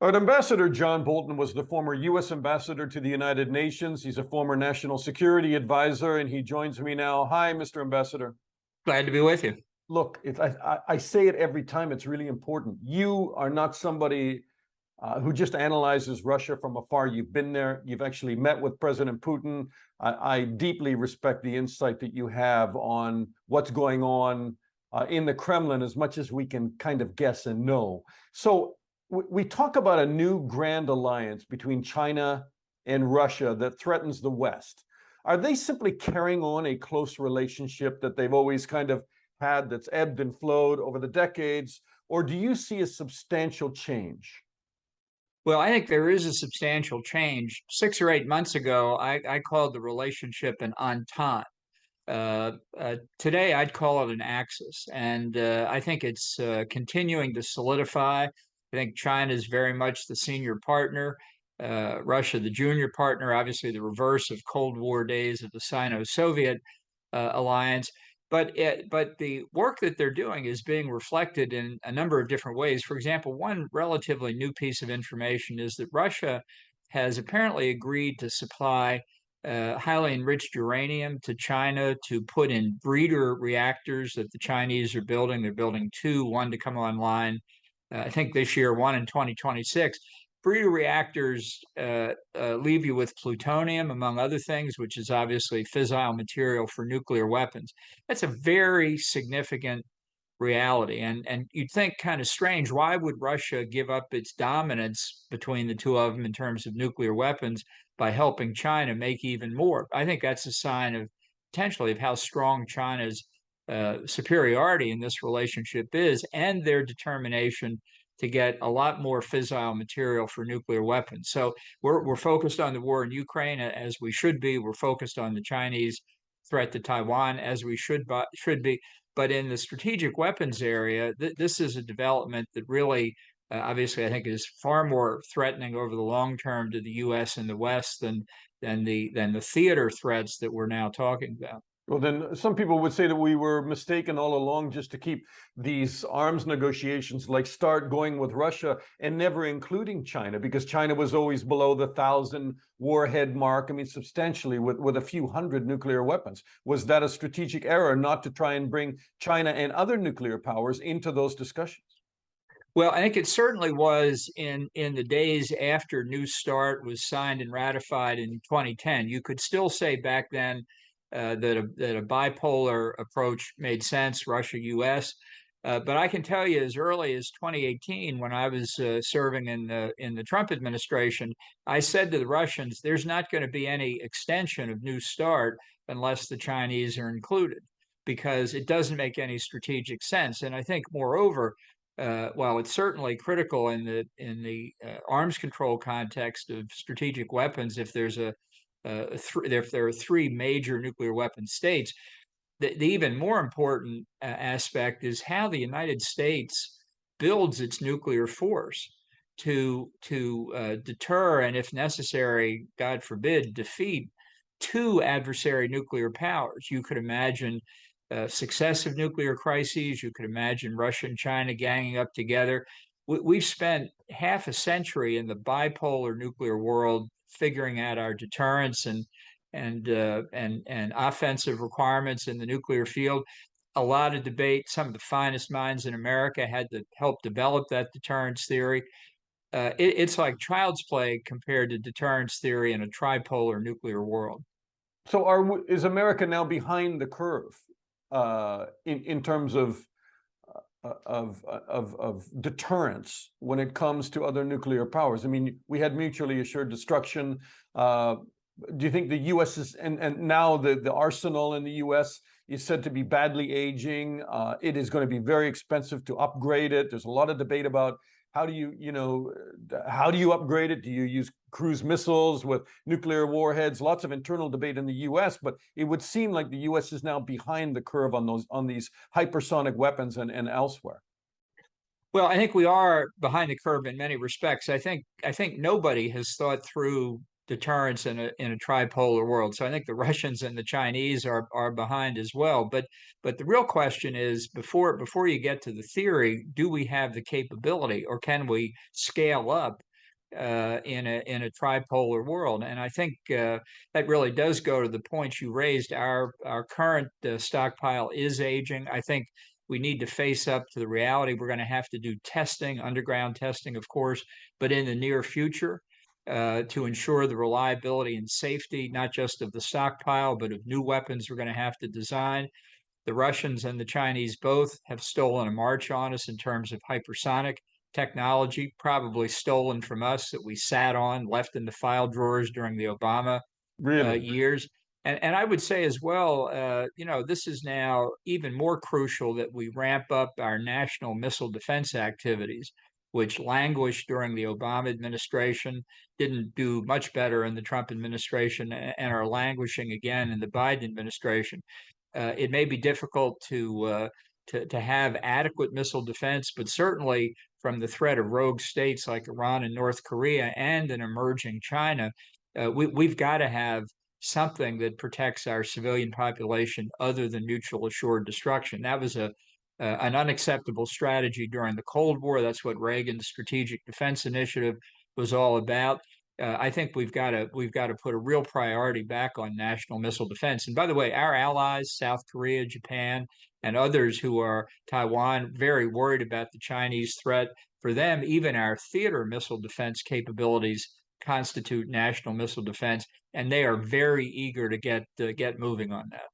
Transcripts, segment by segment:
All right, Ambassador John Bolton was the former U.S. ambassador to the United Nations. He's a former national security advisor, and he joins me now. Hi, Mr. Ambassador. Glad to be with you. Look, I say it every time. It's really important. You are not somebody who just analyzes Russia from afar. You've been there. You've actually met with President Putin. I deeply respect the insight that you have on what's going on in the Kremlin, as much as we can kind of guess and know. So we talk about a new grand alliance between China and Russia that threatens the West. Are they simply carrying on a close relationship that they've always kind of had, that's ebbed and flowed over the decades, or do you see a substantial change? Well, I think there is a substantial change. 6 or 8 months ago, I called the relationship an entente. Today, I'd call it an axis. And I think it's continuing to solidify. I think China is very much the senior partner, Russia, the junior partner, obviously the reverse of Cold War days of the Sino-Soviet alliance. But the work that they're doing is being reflected in a number of different ways. For example, one relatively new piece of information is that Russia has apparently agreed to supply highly enriched uranium to China to put in breeder reactors that the Chinese are building. They're building two, one to come online, I think this year, one in 2026. Breeder reactors leave you with plutonium, among other things, which is obviously fissile material for nuclear weapons. That's a very significant reality. And you'd think kind of strange, why would Russia give up its dominance between the two of them in terms of nuclear weapons by helping China make even more? I think that's a sign of potentially of how strong China's superiority in this relationship is, and their determination to get a lot more fissile material for nuclear weapons. So we're focused on the war in Ukraine, as we should be. We're focused on the Chinese threat to Taiwan, as we should be. But in the strategic weapons area, this is a development that really, obviously, I think is far more threatening over the long term to the U.S. and the West than the theater threats that we're now talking about. Well, then some people would say that we were mistaken all along just to keep these arms negotiations like START going with Russia and never including China, because China was always below the 1,000 warhead mark. I mean, substantially with a few hundred nuclear weapons. Was that a strategic error not to try and bring China and other nuclear powers into those discussions? Well, I think it certainly was in the days after New START was signed and ratified in 2010. You could still say back then that a bipolar approach made sense, Russia, U.S. But I can tell you, as early as 2018, when I was serving in the Trump administration, I said to the Russians, "There's not going to be any extension of New START unless the Chinese are included, because it doesn't make any strategic sense." And I think, moreover, while it's certainly critical in the arms control context of strategic weapons, if if there are three major nuclear weapon states, the even more important aspect is how the United States builds its nuclear force to deter, and if necessary, God forbid, defeat two adversary nuclear powers. You could imagine successive nuclear crises. You could imagine Russia and China ganging up together. We've spent half a century in the bipolar nuclear world figuring out our deterrence and offensive requirements in the nuclear field. A lot of debate. Some of the finest minds in America had to help develop that deterrence theory. It's like child's play compared to deterrence theory in a tripolar nuclear world. So is America now behind the curve in terms of deterrence when it comes to other nuclear powers? I mean, we had mutually assured destruction. Do you think the U.S. is, and now the arsenal in the U.S. is said to be badly aging? It is going to be very expensive to upgrade it. There's a lot of debate about how do you upgrade it? Do you use cruise missiles with nuclear warheads? Lots of internal debate in the U.S., but it would seem like the U.S. is now behind the curve on these hypersonic weapons and elsewhere. Well, I think we are behind the curve in many respects. I think nobody has thought through deterrence in a tripolar world. So I think the Russians and the Chinese are behind as well. But the real question is, before you get to the theory, do we have the capability, or can we scale up in a tripolar world. And I think that really does go to the point you raised. Our current stockpile is aging. I think we need to face up to the reality. We're going to have to do testing, underground testing, of course, but in the near future. To ensure the reliability and safety, not just of the stockpile, but of new weapons we're going to have to design. The Russians and the Chinese both have stolen a march on us in terms of hypersonic technology, probably stolen from us that we sat on, left in the file drawers during the Obama Really? years. And I would say as well, this is now even more crucial that we ramp up our national missile defense activities, which languished during the Obama administration, didn't do much better in the Trump administration, and are languishing again in the Biden administration. It may be difficult to have adequate missile defense, but certainly from the threat of rogue states like Iran and North Korea and an emerging China, we've got to have something that protects our civilian population other than mutual assured destruction. That was an unacceptable strategy during the Cold War. That's what Reagan's Strategic Defense Initiative was all about. I think we've got to put a real priority back on national missile defense. And by the way, our allies, South Korea, Japan, and others who are Taiwan, very worried about the Chinese threat. For them, even our theater missile defense capabilities constitute national missile defense, and they are very eager to get moving on that.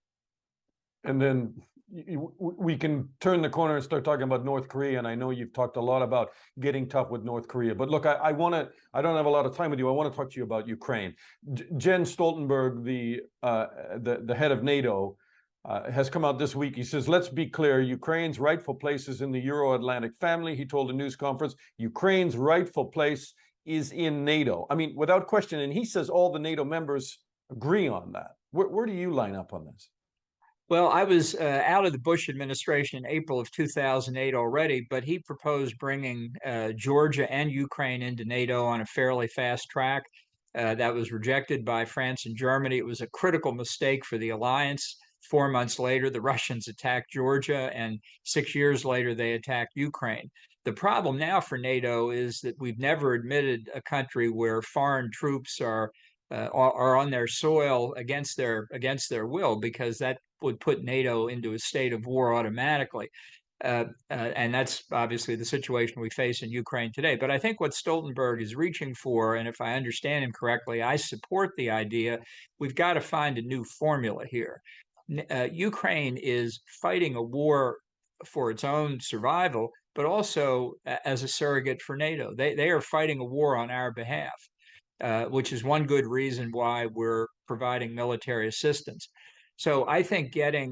And then we can turn the corner and start talking about North Korea. And I know you've talked a lot about getting tough with North Korea. But look, I don't have a lot of time with you. I want to talk to you about Ukraine. Jens Stoltenberg, the head of NATO, has come out this week. He says, let's be clear, Ukraine's rightful place is in the Euro-Atlantic family. He told a news conference, Ukraine's rightful place is in NATO. I mean, without question. And he says all the NATO members agree on that. Where do you line up on this? Well, I was out of the Bush administration in April of 2008 already, but he proposed bringing Georgia and Ukraine into NATO on a fairly fast track. That was rejected by France and Germany. It was a critical mistake for the alliance. 4 months later, the Russians attacked Georgia, and 6 years later, they attacked Ukraine. The problem now for NATO is that we've never admitted a country where foreign troops are on their soil against their will, because that would put NATO into a state of war automatically. And that's obviously the situation we face in Ukraine today. But I think what Stoltenberg is reaching for, and if I understand him correctly, I support the idea, we've got to find a new formula here. Ukraine is fighting a war for its own survival, but also as a surrogate for NATO. They are fighting a war on our behalf. Which is one good reason why we're providing military assistance. So I think getting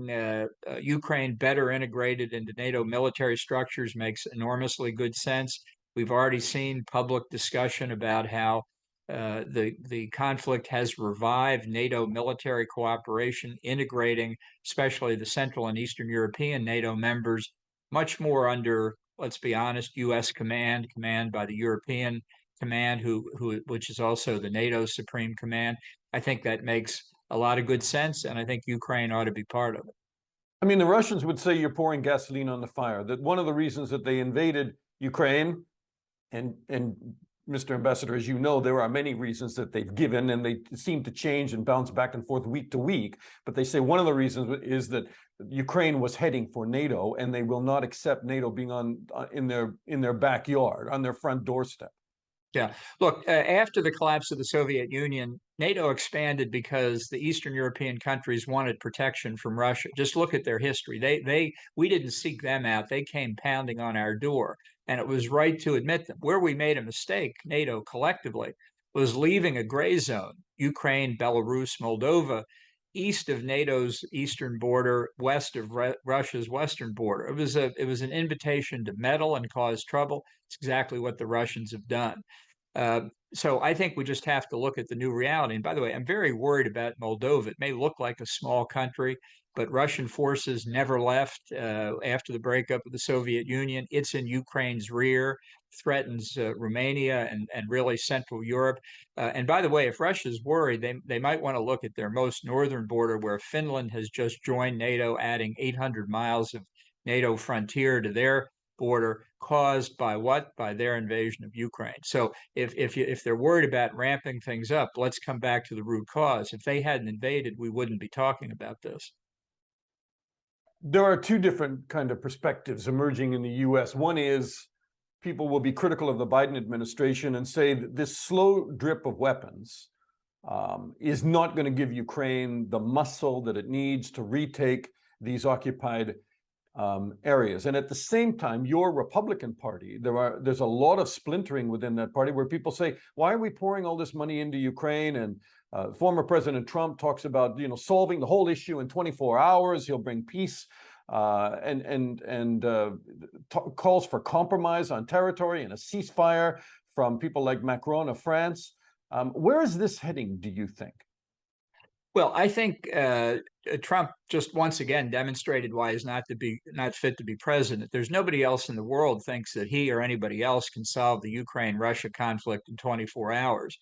Ukraine better integrated into NATO military structures makes enormously good sense. We've already seen public discussion about how the conflict has revived NATO military cooperation, integrating especially the Central and Eastern European NATO members much more under, let's be honest, U.S. command by the European Command, which is also the NATO Supreme Command. I think that makes a lot of good sense, and I think Ukraine ought to be part of it. I mean, the Russians would say you're pouring gasoline on the fire, that one of the reasons that they invaded Ukraine, and Mr. Ambassador, as you know, there are many reasons that they've given, and they seem to change and bounce back and forth week to week. But they say one of the reasons is that Ukraine was heading for NATO, and they will not accept NATO being in their backyard, on their front doorstep. Yeah. Look, after the collapse of the Soviet Union, NATO expanded because the Eastern European countries wanted protection from Russia. Just look at their history. We didn't seek them out. They came pounding on our door, and it was right to admit them. Where we made a mistake, NATO collectively, was leaving a gray zone, Ukraine, Belarus, Moldova, east of NATO's eastern border, west of Russia's western border. It was an invitation to meddle and cause trouble. It's exactly what the Russians have done. So I think we just have to look at the new reality. And by the way, I'm very worried about Moldova. It may look like a small country, but Russian forces never left after the breakup of the Soviet Union. It's in Ukraine's rear, threatens Romania and really Central Europe. And by the way, if Russia's worried, they might want to look at their most northern border, where Finland has just joined NATO, adding 800 miles of NATO frontier to their border. caused by what? By their invasion of Ukraine. So if they're worried about ramping things up, let's come back to the root cause. If they hadn't invaded, we wouldn't be talking about this. There are two different kind of perspectives emerging in the US. One is people will be critical of the Biden administration and say that this slow drip of weapons is not going to give Ukraine the muscle that it needs to retake these occupied areas. And at the same time, your Republican Party, there's a lot of splintering within that party where people say, why are we pouring all this money into Ukraine? And former President Trump talks about, solving the whole issue in 24 hours. He'll bring peace and calls for compromise on territory and a ceasefire from people like Macron of France. Where is this heading, do you think? Well, I think Trump just once again demonstrated why he's not fit to be president. There's nobody else in the world thinks that he or anybody else can solve the Ukraine-Russia conflict in 24 hours.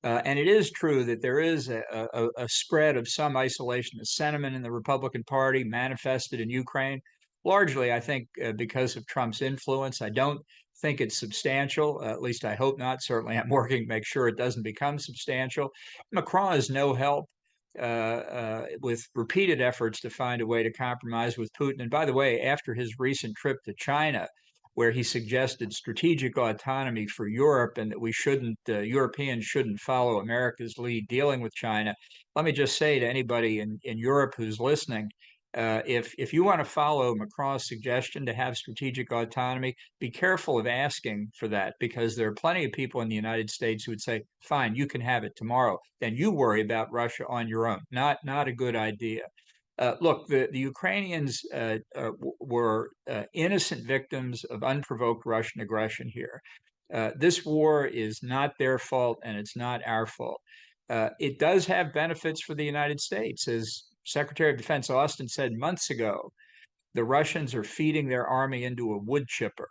And it is true that there is a spread of some isolationist sentiment in the Republican Party manifested in Ukraine, largely, I think, because of Trump's influence. I don't think it's substantial, at least I hope not. Certainly, I'm working to make sure it doesn't become substantial. Macron is no help with repeated efforts to find a way to compromise with Putin. And by the way, after his recent trip to China, where he suggested strategic autonomy for Europe and that Europeans shouldn't follow America's lead dealing with China. Let me just say to anybody in Europe who's listening, if you want to follow Macron's suggestion to have strategic autonomy, be careful of asking for that, because there are plenty of people in the United States who would say, fine, you can have it tomorrow. Then you worry about Russia on your own. Not a good idea. Look, the Ukrainians were innocent victims of unprovoked Russian aggression here. This war is not their fault, and it's not our fault. It does have benefits for the United States. As Secretary of Defense Austin said months ago, the Russians are feeding their army into a wood chipper,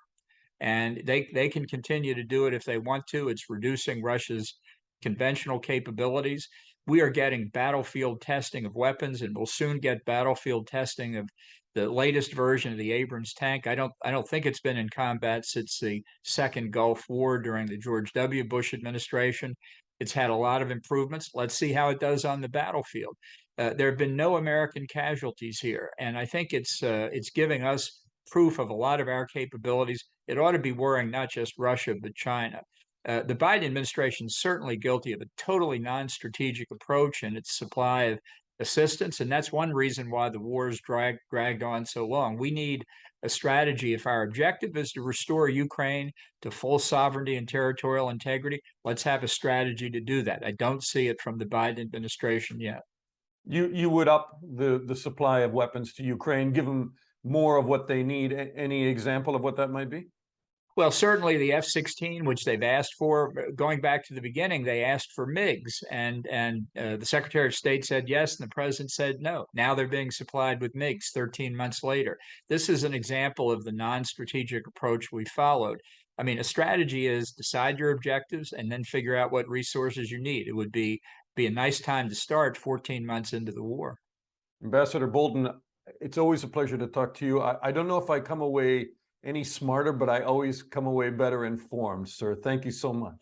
and they can continue to do it if they want to. It's reducing Russia's conventional capabilities. We are getting battlefield testing of weapons, and we'll soon get battlefield testing of the latest version of the Abrams tank. I don't think it's been in combat since the second Gulf War during the George W. Bush administration. It's had a lot of improvements. Let's see how it does on the battlefield. There have been no American casualties here, and I think it's giving us proof of a lot of our capabilities. It ought to be worrying not just Russia, but China. The Biden administration is certainly guilty of a totally non-strategic approach in its supply of assistance, and that's one reason why the war's dragged on so long. We need a strategy. If our objective is to restore Ukraine to full sovereignty and territorial integrity, let's have a strategy to do that. I don't see it from the Biden administration yet. You would up the supply of weapons to Ukraine, give them more of what they need. Any example of what that might be? Well, certainly the F-16, which they've asked for, going back to the beginning, they asked for MiGs, and the Secretary of State said yes, and the President said no. Now they're being supplied with MiGs 13 months later. This is an example of the non-strategic approach we followed. I mean, a strategy is decide your objectives and then figure out what resources you need. It would be a nice time to start 14 months into the war. Ambassador Bolton, it's always a pleasure to talk to you. I don't know if I come away any smarter, but I always come away better informed, sir. Thank you so much.